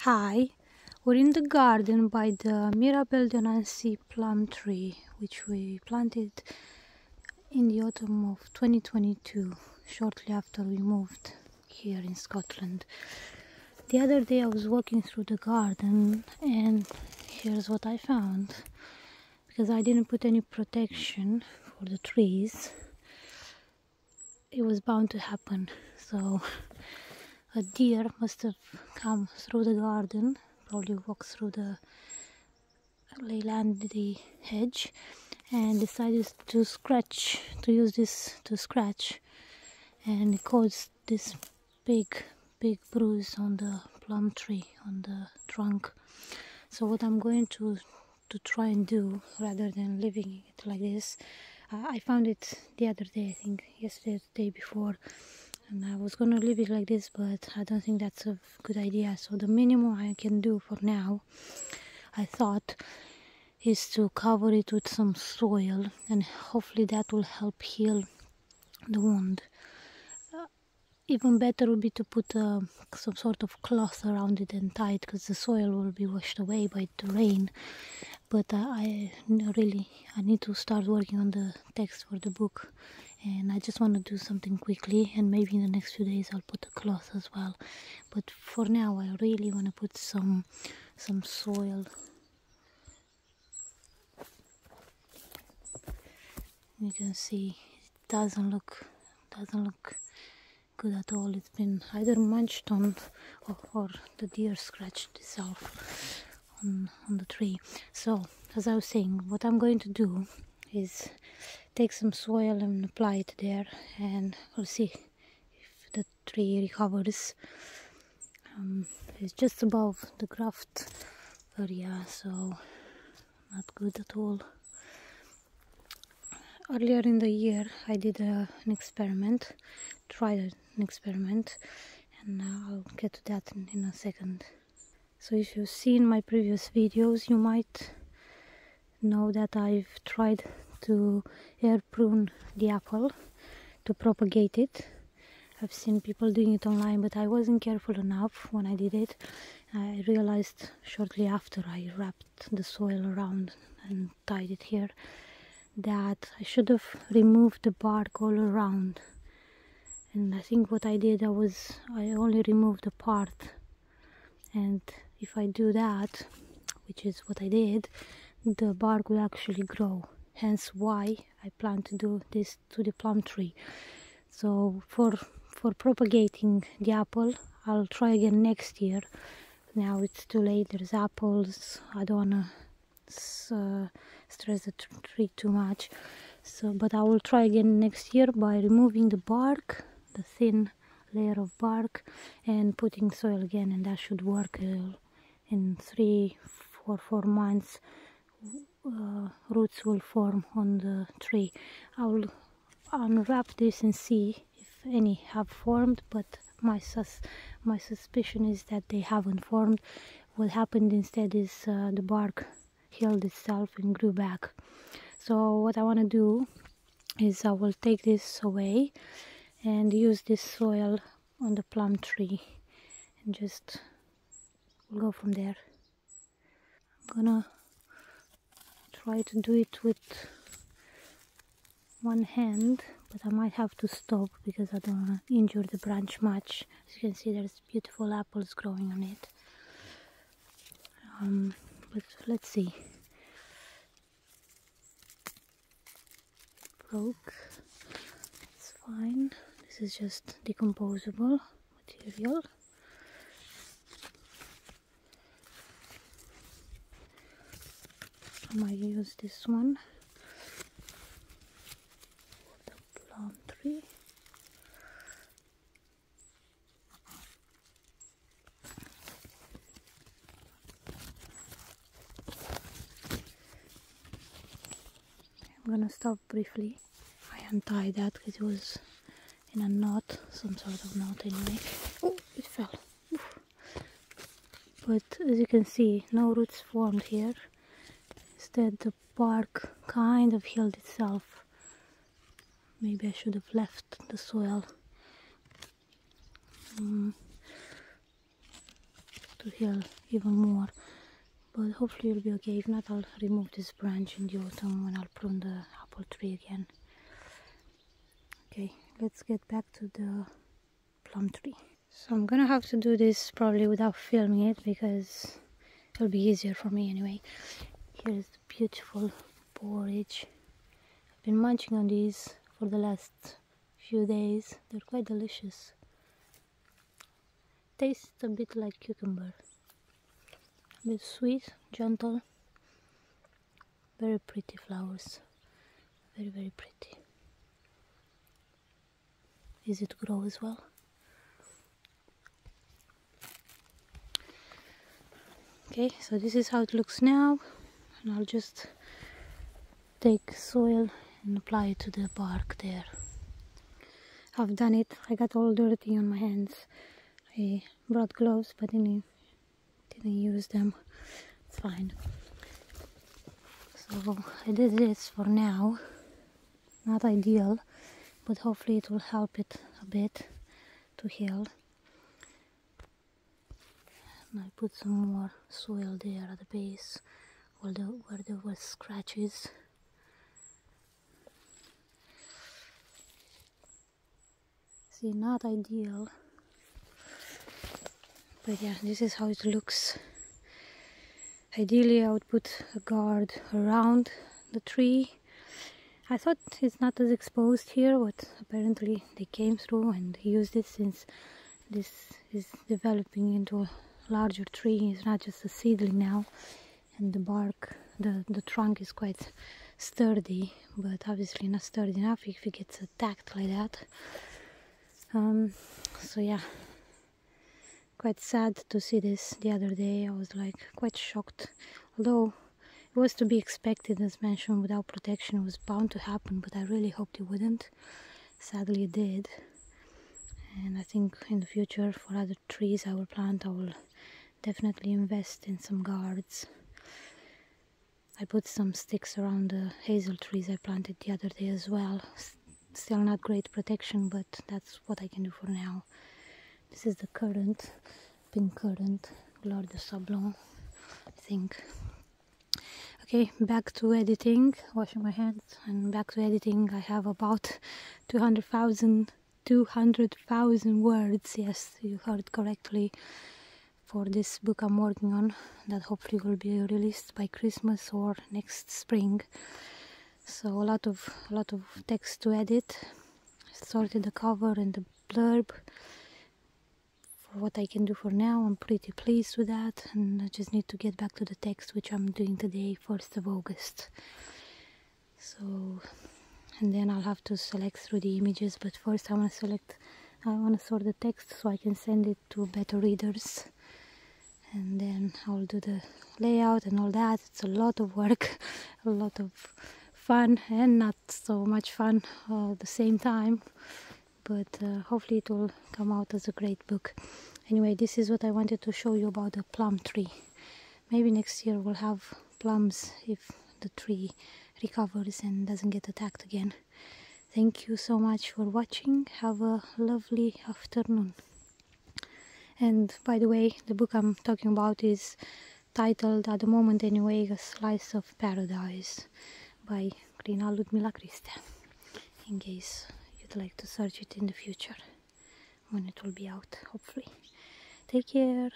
Hi, we're in the garden by the Mirabelle de Nancy plum tree, which we planted in the autumn of 2022, shortly after we moved here in Scotland. The other day I was walking through the garden and here's what I found. Because I didn't put any protection for the trees, it was bound to happen. So a deer must have come through the garden, probably walked through the Leyland hedge and decided to use this to scratch, and it caused this big bruise on the plum tree, on the trunk. So what I'm going to try and do, rather than leaving it like this, I found it the other day, I think yesterday or the day before, and I was gonna leave it like this, but I don't think that's a good idea. So the minimum I can do for now, I thought, is to cover it with some soil, and hopefully that will help heal the wound. Even better would be to put some sort of cloth around it and tie it, because the soil will be washed away by the rain. But I need to start working on the text for the book, and I just want to do something quickly, and maybe in the next few days I'll put a cloth as well. But for now I really want to put some soil. You can see it doesn't look good at all. It's been either munched on or the deer scratched itself on the tree. So as I was saying, what I'm going to do is take some soil and apply it there, and we'll see if the tree recovers. It's just above the graft area, so not good at all. Earlier in the year I did an experiment, tried an experiment, and I'll get to that in a second. So if you've seen my previous videos, you might know that I've tried to air prune the apple to propagate it. I've seen people doing it online, but I wasn't careful enough when I did it. I realized shortly after I wrapped the soil around and tied it here that I should have removed the bark all around. And I think what I did, I only removed the part, and if I do that, which is what I did, the bark will actually grow. Hence why I plan to do this to the plum tree. So for propagating the apple, I'll try again next year. Now it's too late, there's apples, I don't wanna stress the tree too much. But I will try again next year by removing the bark, the thin layer of bark, and putting soil again, and that should work. In 3 or 4 months roots will form on the tree. I will unwrap this and see if any have formed, but my suspicion is that they haven't formed. What happened instead is the bark healed itself and grew back. So what I want to do is I will take this away and use this soil on the plum tree, and just we'll go from there. I'm gonna try to do it with one hand, but I might have to stop because I don't want to injure the branch much. As you can see, there's beautiful apples growing on it. But let's see. Broke. It's fine. This is just decomposable material. I might use this one for the plum tree. I'm gonna stop briefly. I untied that because it was in a knot, some sort of knot anyway. Oh, it fell. Oof. But as you can see, no roots formed here. Instead, the bark kind of healed itself. Maybe I should have left the soil to heal even more, but hopefully it'll be okay. If not, I'll remove this branch in the autumn when I'll prune the apple tree again. Okay, let's get back to the plum tree. So I'm gonna have to do this probably without filming it because it'll be easier for me anyway. Here's the beautiful porridge. I've been munching on these for the last few days. They're quite delicious. Tastes a bit like cucumber. A bit sweet, gentle. Very pretty flowers. Very, very pretty. Easy to grow as well. Okay, so this is how it looks now, and I'll just take soil and apply it to the bark there. I've done it. I got all dirty on my hands. I brought gloves but didn't use them. It's fine. So I did this for now. Not ideal, but hopefully it will help it a bit to heal. And I put some more soil there at the base where there were scratches. See, not ideal, but yeah, this is how it looks. Ideally I would put a guard around the tree. I thought it's not as exposed here, but apparently they came through and used it, since this is developing into a larger tree. It's not just a seedling now, and the bark, the trunk is quite sturdy, but obviously not sturdy enough if it gets attacked like that. So yeah, quite sad to see this. The other day I was like quite shocked, although it was to be expected. As mentioned, without protection it was bound to happen, but I really hoped it wouldn't. Sadly it did, and I think in the future for other trees I will plant, I will definitely invest in some guards. I put some sticks around the hazel trees I planted the other day as well. Still not great protection, but that's what I can do for now. This is the currant, pink currant, Gloire de Sablon, I think. Okay, back to editing, washing my hands, and back to editing. I have about 200,000 words, yes, you heard correctly, for this book I'm working on, that hopefully will be released by Christmas or next spring. So a lot of text to edit. I sorted the cover and the blurb for what I can do for now. I'm pretty pleased with that, and I just need to get back to the text, which I'm doing today, 1st of August. So, and then I'll have to select through the images, but first I want to sort the text so I can send it to beta readers, and then I'll do the layout and all that. It's a lot of work, a lot of fun and not so much fun at the same time, but hopefully it will come out as a great book. Anyway, this is what I wanted to show you about the plum tree. Maybe next year we'll have plums if the tree recovers and doesn't get attacked again. Thank you so much for watching. Have a lovely afternoon. And by the way, the book I'm talking about is titled, at the moment anyway, A Slice of Paradise by Crina-Ludmila, in case you'd like to search it in the future when it will be out, hopefully. Take care.